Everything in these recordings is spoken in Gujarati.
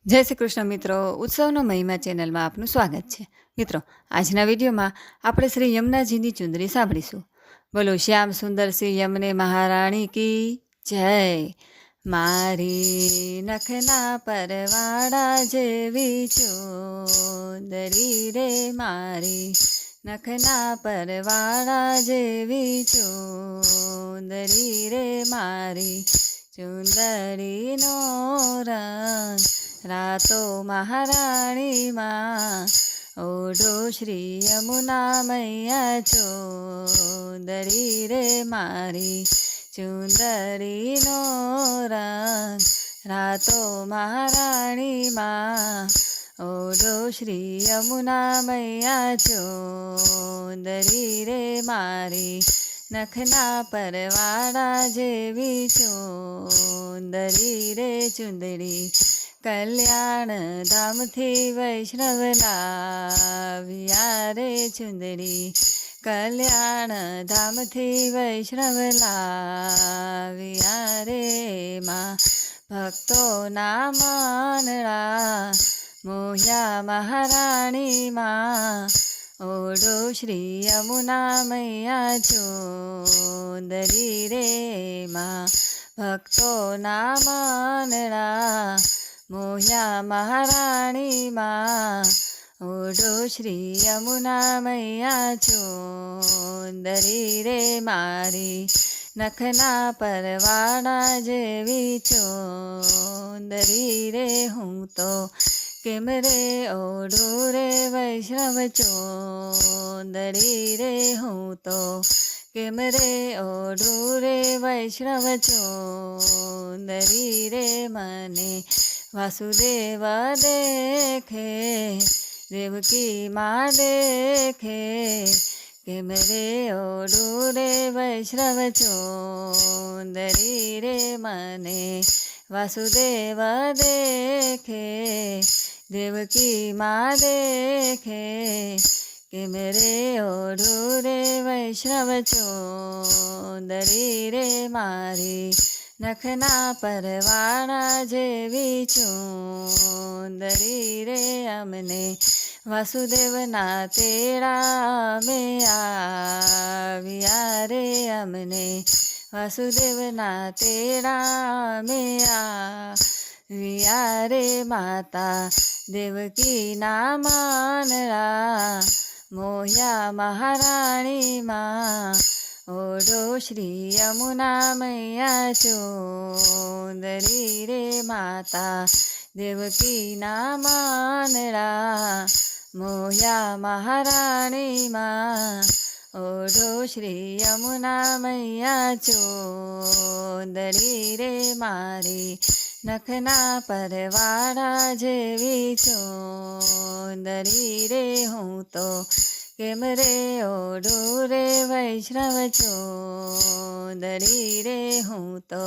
જય શ્રી કૃષ્ણ મિત્રો, ઉત્સવનો મહિમા ચેનલમાં આપનું સ્વાગત છે. મિત્રો, આજના વિડીયોમાં આપણે શ્રી યમુનાજીની ચુંદડી સાંભળીશું. બોલો શ્યામ સુંદર શ્રી યમને મહારાણી કી જય. મારી નખના પરવાળા જેવી ચુંદડી રે, મારી નખના પરવાળા જેવી ચુંદડી રે, મારી ચુંદડીનો રંગ રાતો મહારાણીમાં ઓઢો શ્રી યમુના મૈયા ચુંદડી રે, મારી ચુંદડીનો રંગ રાતો મહારાણીમાં ઓઢો શ્રી યમુના મૈયા ચુંદડી રે, મારી નખના પરવાળા જેવી ચુંદડી રે, ચુંદડી કલ્યાણ ધામથી વૈષ્ણવ લાવ્યા રે, ચુંદડી કલ્યાણ ધામથી વૈષ્ણવ લાવ્યા રે, માં ભક્તોના માનડા મોહ્યા મહારાણીમાં ઓઢો શ્રી યમુના મૈયા ચુંદડી રે, માં ભક્તોના માનડા મોહ્યા મહારાણીમાં ઓઢો શ્રી યમુના મૈયા ચુંદડી રે, મારી નખના પરવાળા જેવી ચુંદડી રે, હું તો કેમ રે ઓઢું રે વૈષ્ણવ ચુંદડી રે, હું તો કેમ રે ઓઢું રે વૈષ્ણવ ચુંદડી રે, મને વાસુદેવ દેખે દેવકી માં દેખે, કેમ રે ઓઢું રે વૈષ્ણવ ચુંદડી રે, મને વાસુદેવ દેખે દેવકી માં દેખે, કેમ રે ઓઢું રે વૈષ્ણવ ચુંદડી રે, મારી નખના પરવાળા જેવી ચુંદડી રે, અમને વાસુદેવના તેડા અમે આવ્યા રે, અમને વાસુદેવના તેડા અમે આવ્યા રે, માતા દેવકીના માનડા મોહ્યા મહારાણીમાં ઓઢો શ્રી યમુના મૈયા ચુંદડી રે, માતા દેવકીના માનડા મોહ્યા મહારાણીમાં ઓઢો શ્રી યમુના મૈયા ચુંદડી રે, મારી નખના પરવાળા જેવી ચુંદડી રે, હું તો કેમ રે ઓઢું રે વૈષ્ણવ ચુંદડી રે, હું તો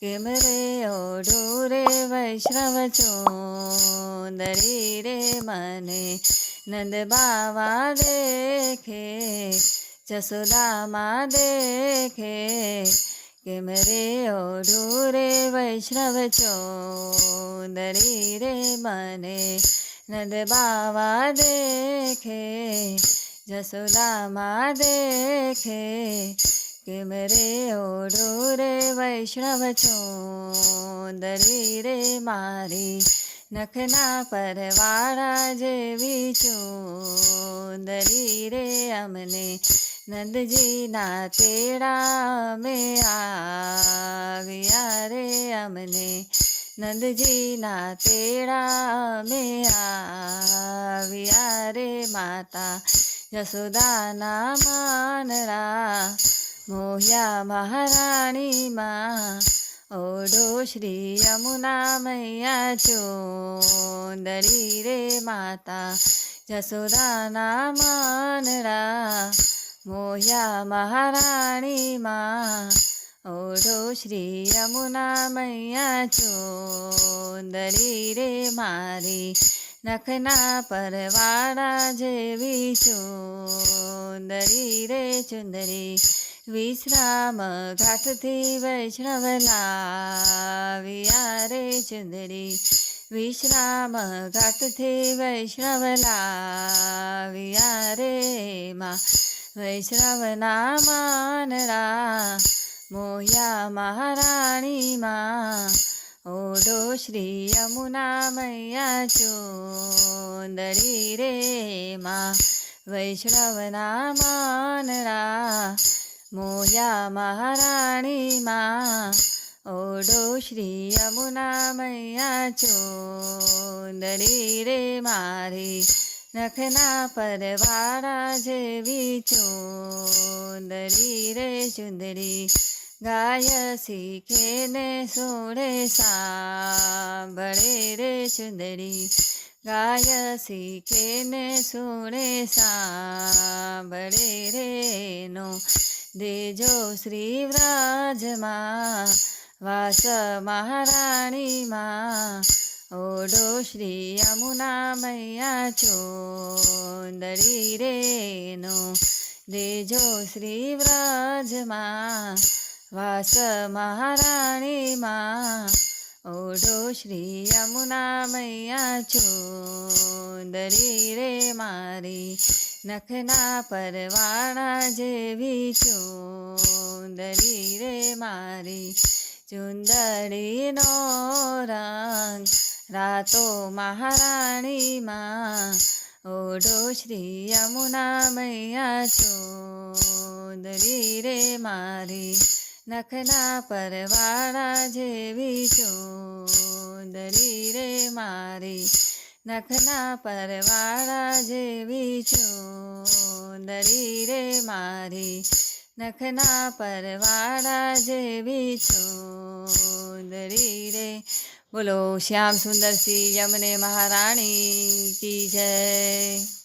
કેમ રે ઓઢું રે વૈષ્ણવ ચુંદડી રે, મને નંદ બાવા દેખે જસોદામાં દેખે, કેમ રે ઓઢું રે વૈષ્ણવ ચુંદડી રે, મને નંદ બાવા દેખે જસોદામાં દેખે, કેમ રે ઓઢું રે વૈષ્ણવ ચુંદડી રે, મારી નખના પરવાળા જેવી ચુંદડી રે, અમને નંદજીના તેડા અમે આવ્યા રે, અમને નંદજીના તેડા અમે આવ્યા રે, માતા યશોદાના માનડા મોહ્યા મહારાણીમાં ઓઢો શ્રી યમુના મૈયા ચુંદડી રે, માતા યશોદાના માનડા મોહ્યા મહારાણીમાં ઓઢો શ્રી યમુના મૈયા ચુંદડી રે, મારી નખના પરવાળા જેવી ચુંદડી રે, ચુંદડી વિશ્રામ ઘાટથી વૈષ્ણવ લાવ્યા રે, ચુંદડી વિશ્રામ ઘાટથી વૈષ્ણવ લાવ્યા રે માં વૈષ્ણવના માનડા મોહ્યા મહારાણીમાં ઓઢો શ્રી યમુના મૈયા ચુંદડી રે માં વૈષ્ણવના માનડા મોહ્યા મહારાણીમાં ઓઢો શ્રી યમુના મૈયા ચુંદડી રે મારી નખના પરવાળા જેવી ચુંદડી રે ચુંદડી ગાય શીખે ને સોળે સાંભળે રે ચુંદડી ગાય શીખે ને સોળે સાંભળે રે નો દેજો શ્રી વ્રાજમાં વાસ મહારાણીમાં ઓઢો શ્રી યમુના મૈયા ચુંદડી રે નો દેજો શ્રી વ્રાજમાં વાસ મહારાણીમાં ઓઢો શ્રી યમુના મૈયા ચુંદડી રે મારી નખના પરવાળા જેવી ચુંદડી રે મારી ચુંદડીનો રંગ રાતો મહારાણીમાં ઓઢો શ્રી યમુના મૈયા ચુંદડી રે મારી નખના પરવાળા જેવી ચુંદડી રે મારી નખના પરવાળા જેવી ચુંદડી રે મારી નખના પરવાળા જેવી ચુંદડી રે બોલો શ્યામ સુંદર સિંહ યમને મહારાણી કી જય।